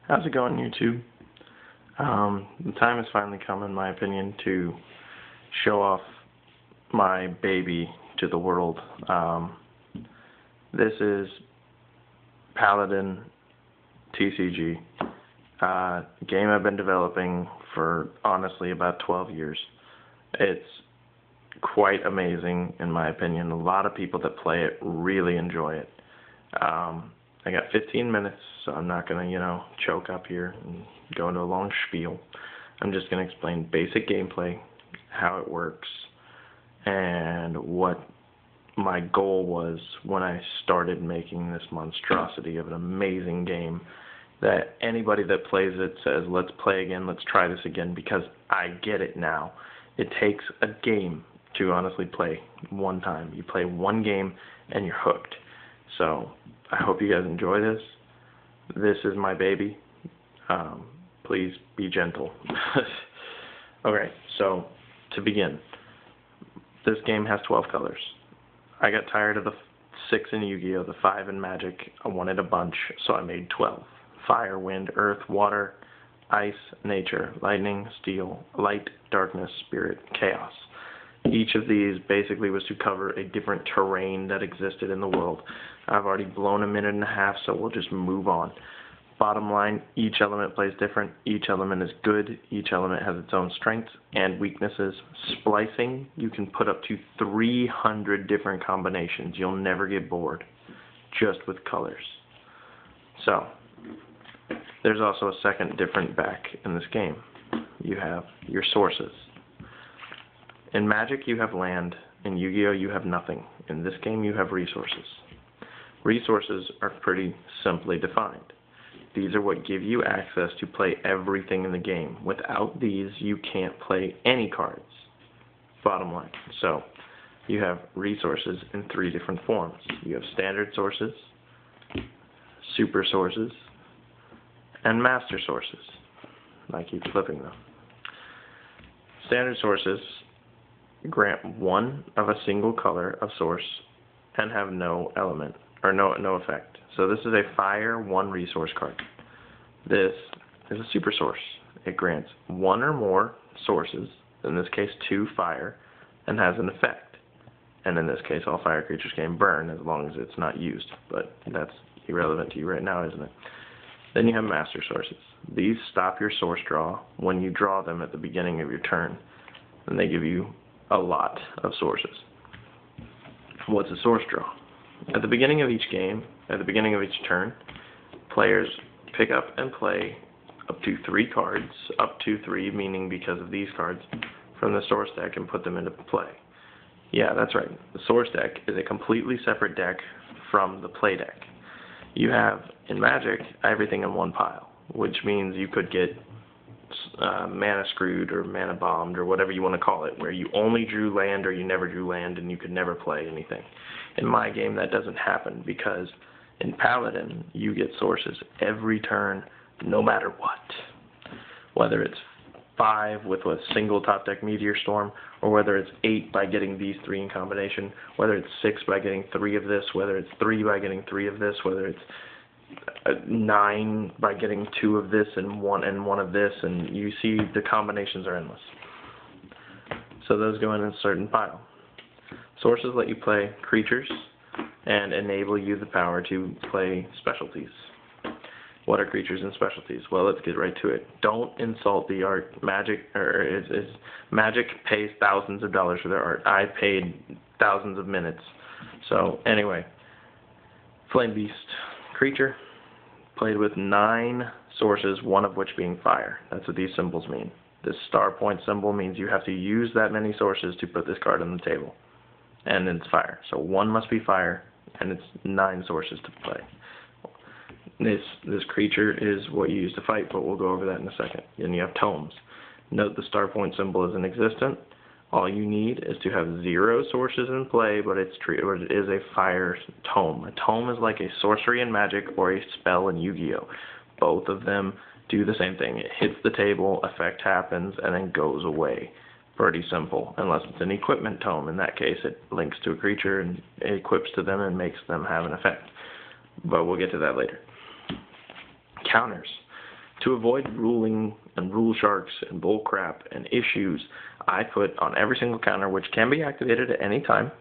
How's it going, YouTube? The time has finally come, in my opinion, to show off my baby to the world. This is Paladin TCG, a game I've been developing for, honestly, about 12 years. It's quite amazing, in my opinion. A lot of people that play it really enjoy it. I got 15 minutes, so I'm not going to, choke up here and go into a long spiel. I'm just going to explain basic gameplay, how it works, and what my goal was when I started making this monstrosity of an amazing game that anybody that plays it says, let's play again, let's try this again, because I get it now. It takes a game to honestly play one time. You play one game and you're hooked. So I hope you guys enjoy this. This is my baby. Please be gentle. Okay, so to begin, this game has 12 colors. I got tired of the 6 in Yu-Gi-Oh!, the 5 in Magic. I wanted a bunch, so I made 12. Fire, wind, earth, water, ice, nature, lightning, steel, light, darkness, spirit, chaos. Each of these basically was to cover a different terrain that existed in the world. I've already blown a minute and a half, so we'll just move on. Bottom line, each element plays different. Each element is good. Each element has its own strengths and weaknesses. Splicing, you can put up to 300 different combinations. You'll never get bored, just with colors. So, there's also a second different back in this game. You have your sources. In Magic, you have land. In Yu-Gi-Oh!, you have nothing. In this game, you have resources. Resources are pretty simply defined. These are what give you access to play everything in the game. Without these, you can't play any cards. Bottom line. So, you have resources in 3 different forms. You have standard sources, super sources, and master sources. I keep flipping them. Standard sources grant one of a single color of source and have no element, or no effect. So this is a fire 1 resource card. This is a super source. It grants 1 or more sources, in this case 2 fire, and has an effect. And in this case, all fire creatures can burn as long as it's not used. But that's irrelevant to you right now, isn't it? Then you have master sources. These stop your source draw when you draw them at the beginning of your turn. And they give you a lot of sources. What's a source draw? At the beginning of each game, at the beginning of each turn, players pick up and play up to 3 cards, up to 3 meaning because of these cards, from the source deck and put them into play. Yeah, that's right. The source deck is a completely separate deck from the play deck. You have, in Magic, everything in one pile, which means you could get mana screwed or mana bombed or whatever you want to call it, where you only drew land or you never drew land and you could never play anything. In my game, that doesn't happen because in Paladin, you get sources every turn, no matter what. Whether it's 5 with a single top deck Meteor Storm, or whether it's 8 by getting these 3 in combination, whether it's 6 by getting 3 of this, whether it's 3 by getting 3 of this, whether it's 9 by getting 2 of this and one of this, and you see the combinations are endless. So those go in a certain pile. Sources let you play creatures and enable you the power to play specialties. What are creatures and specialties? Well, let's get right to it. Don't insult the art. Magic pays thousands of dollars for their art. I paid thousands of minutes. So anyway, Flame Beast. Creature played with 9 sources, one of which being fire. That's what these symbols mean. This star point symbol means you have to use that many sources to put this card on the table. And then it's fire. So 1 must be fire, and it's 9 sources to play. This creature is what you use to fight, but we'll go over that in a second. Then you have tomes. Note the star point symbol isn't existent. All you need is to have 0 sources in play, but it is a fire tome. A tome is like a sorcery in Magic or a spell in Yu-Gi-Oh! Both of them do the same thing. It hits the table, effect happens, and then goes away. Pretty simple, unless it's an equipment tome. In that case, it links to a creature and it equips to them and makes them have an effect. But we'll get to that later. Counters. To avoid ruling and rule sharks and bull crap and issues, I put on every single counter, which can be activated at any time,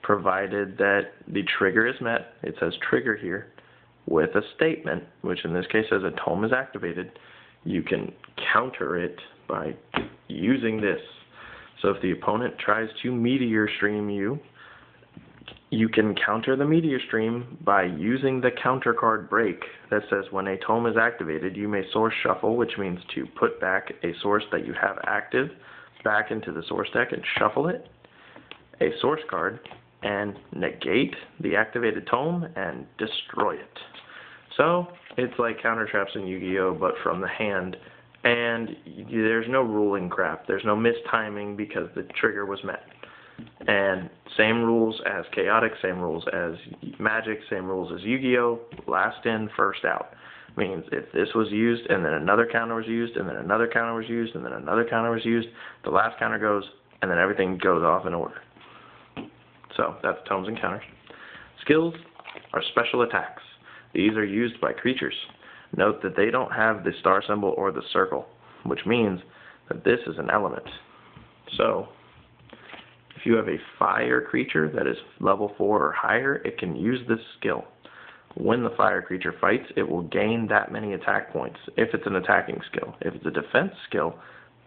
provided that the trigger is met. It says trigger here with a statement, which in this case says a tome is activated. You can counter it by using this. So if the opponent tries to meteor stream you, you can counter the meteor stream by using the counter card break that says when a tome is activated, you may source shuffle, which means to put back a source that you have active back into the source deck and shuffle it, a source card, and negate the activated tome and destroy it. So it's like counter traps in Yu-Gi-Oh, but from the hand, and there's no ruling crap. There's no mistiming because the trigger was met. And same rules as Chaotic, same rules as Magic, same rules as Yu-Gi-Oh, last in, first out. Means if this was used and then another counter was used and then another counter was used and then another counter was used, the last counter goes and then everything goes off in order. So that's tomes and counters. Skills are special attacks. These are used by creatures. Note that they don't have the star symbol or the circle, which means that this is an element. So if you have a fire creature that is level 4 or higher, it can use this skill. When the fire creature fights, it will gain that many attack points if it's an attacking skill. If it's a defense skill,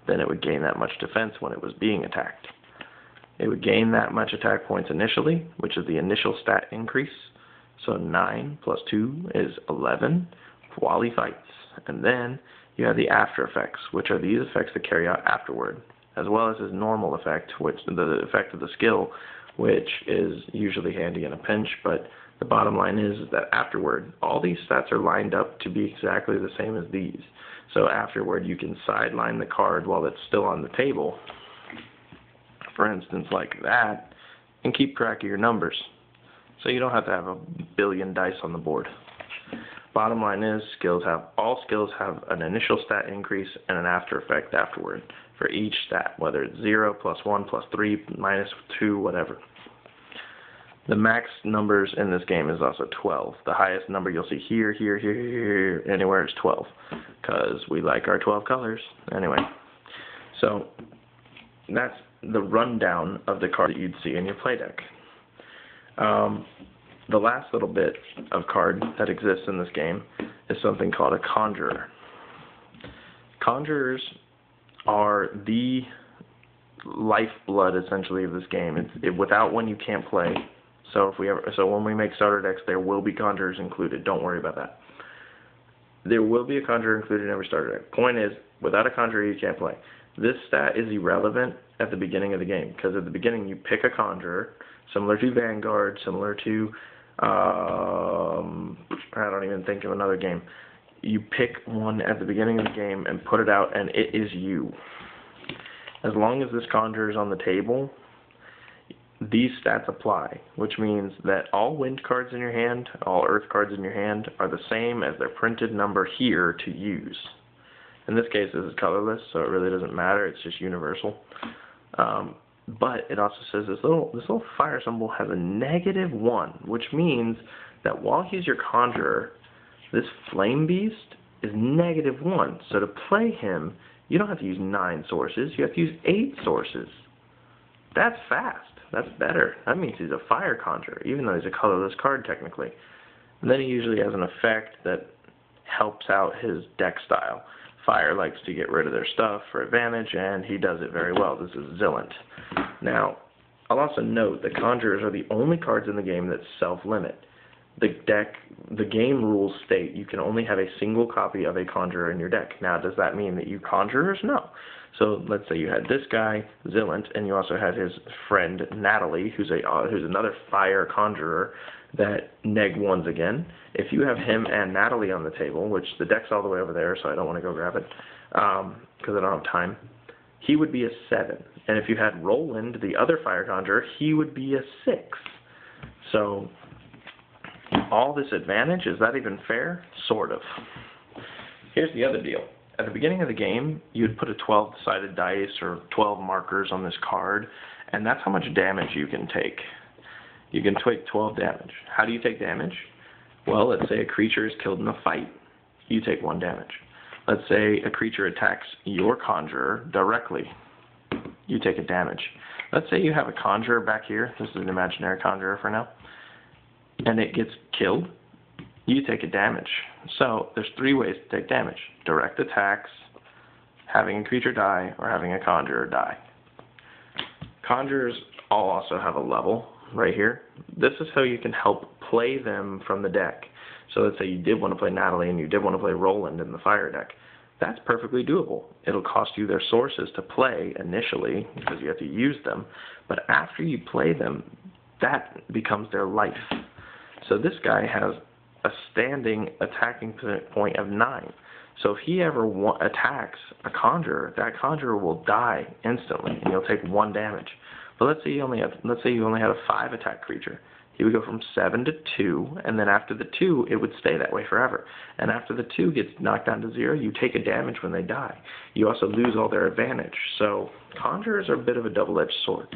then it would gain that much defense when it was being attacked. It would gain that much attack points initially, which is the initial stat increase. So 9 plus 2 is 11 while he fights. And then you have the after effects, which are these effects that carry out afterward, as well as his normal effect, which the effect of the skill, which is usually handy in a pinch, but the bottom line is that afterward, all these stats are lined up to be exactly the same as these. So afterward, you can sideline the card while it's still on the table, for instance, like that, and keep track of your numbers. So you don't have to have a billion dice on the board. Bottom line is, all skills have an initial stat increase and an after effect afterward for each stat, whether it's 0, +1, +3, -2, whatever. The max numbers in this game is also 12. The highest number you'll see here, anywhere is 12, because we like our 12 colors. Anyway, so that's the rundown of the card that you'd see in your play deck. The last little bit of card that exists in this game is something called a conjurer. Conjurers are the lifeblood, essentially, of this game. Without one, you can't play. So when we make starter decks, there will be conjurers included. Don't worry about that. There will be a conjurer included in every starter deck. Point is, without a conjurer, you can't play. This stat is irrelevant at the beginning of the game, because at the beginning you pick a conjurer, similar to Vanguard, similar to, I don't even think of another game. You pick one at the beginning of the game and put it out, and it is you. As long as this conjurer is on the table, these stats apply, which means that all wind cards in your hand, all earth cards in your hand, are the same as their printed number here to use. In this case, this is colorless, so it really doesn't matter. It's just universal. But it also says this little fire symbol has a -1, which means that while he's your conjurer, this flame beast is -1. So to play him, you don't have to use 9 sources. You have to use 8 sources. That's fast. That's better. That means he's a fire conjurer, even though he's a colorless card technically. And then he usually has an effect that helps out his deck style. Fire likes to get rid of their stuff for advantage, and he does it very well. This is Zillant. Now, I'll also note that conjurers are the only cards in the game that self-limit. The game rules state you can only have a single copy of a conjurer in your deck. Now, does that mean that you conjurers? No. So let's say you had this guy, Zillant, and you also had his friend Natalie, who's another fire conjurer that neg-1s again. If you have him and Natalie on the table, which the deck's all the way over there, so I don't want to go grab it, because I don't have time, he would be a 7. And if you had Roland, the other fire conjurer, he would be a 6. So all this advantage, is that even fair? Sort of. Here's the other deal. At the beginning of the game, you'd put a 12-sided dice or 12 markers on this card, and that's how much damage you can take. You can take 12 damage. How do you take damage? Well, let's say a creature is killed in a fight. You take 1 damage. Let's say a creature attacks your conjurer directly. You take a damage. Let's say you have a conjurer back here. This is an imaginary conjurer for now. And it gets killed. You take a damage. So there's 3 ways to take damage. Direct attacks, having a creature die, or having a conjurer die. Conjurers all also have a level right here. This is how you can help play them from the deck. So let's say you did want to play Natalie and you did want to play Roland in the fire deck. That's perfectly doable. It'll cost you their sources to play initially because you have to use them. But after you play them, that becomes their life. So this guy has a standing attacking point of 9. So if he ever attacks a conjurer, that conjurer will die instantly, and you'll take 1 damage. But let's say you only had a 5 attack creature. He would go from 7 to 2, and then after the 2, it would stay that way forever. And after the 2 gets knocked down to 0, you take a damage when they die. You also lose all their advantage. So conjurers are a bit of a double-edged sword.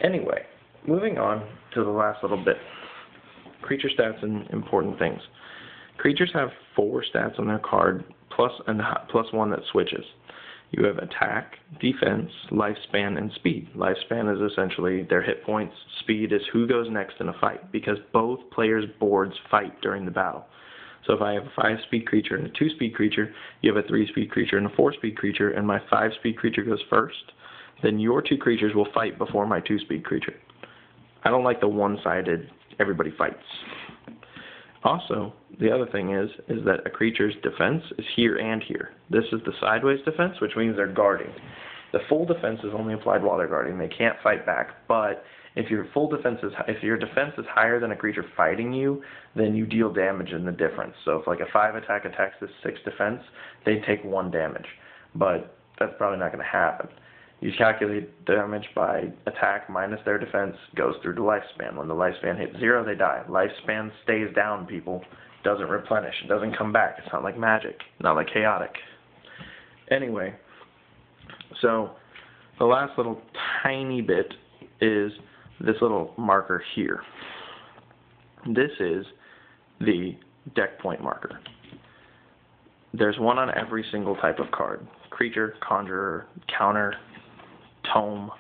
Anyway, moving on to the last little bit. Creature stats and important things. Creatures have 4 stats on their card, plus 1 that switches. You have attack, defense, lifespan, and speed. Lifespan is essentially their hit points. Speed is who goes next in a fight, because both players' boards fight during the battle. So if I have a 5-speed creature and a 2-speed creature, you have a 3-speed creature and a 4-speed creature, and my 5-speed creature goes first, then your 2 creatures will fight before my 2-speed creature. I don't like the one-sided, everybody fights. Also, the other thing is that a creature's defense is here and here. This is the sideways defense, which means they're guarding. The full defense is only applied while they're guarding. They can't fight back. But if your defense is higher than a creature fighting you, then you deal damage in the difference. So if like a 5 attack attacks this 6 defense, they take 1 damage. But that's probably not going to happen. You calculate damage by attack minus their defense, goes through the lifespan. When the lifespan hits 0, they die. Lifespan stays down, people. Doesn't replenish. It doesn't come back. It's not like magic. Not like chaotic. Anyway, so the last little tiny bit is this little marker here. This is the deck point marker. There's one on every single type of card. Creature, conjurer, counter, tome,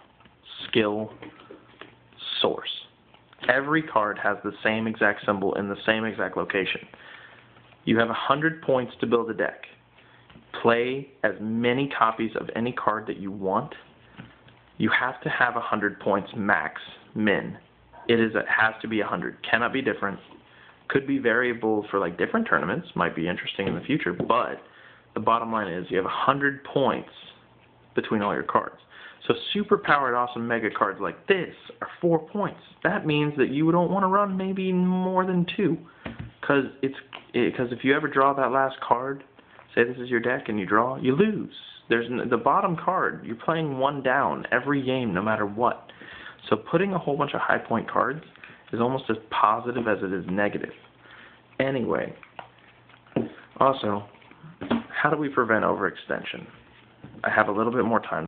skill, source. Every card has the same exact symbol in the same exact location. You have 100 points to build a deck. Play as many copies of any card that you want. You have to have 100 points max, min. It has to be 100. Cannot be different. Could be variable for like different tournaments. Might be interesting in the future. But the bottom line is you have 100 points between all your cards. So super powered awesome mega cards like this are 4 points. That means that you don't want to run maybe more than 2. Because if you ever draw that last card, say this is your deck and you draw, you lose. There's the bottom card. You're playing 1 down every game no matter what. So putting a whole bunch of high point cards is almost as positive as it is negative. Anyway, also, how do we prevent overextension? I have a little bit more time.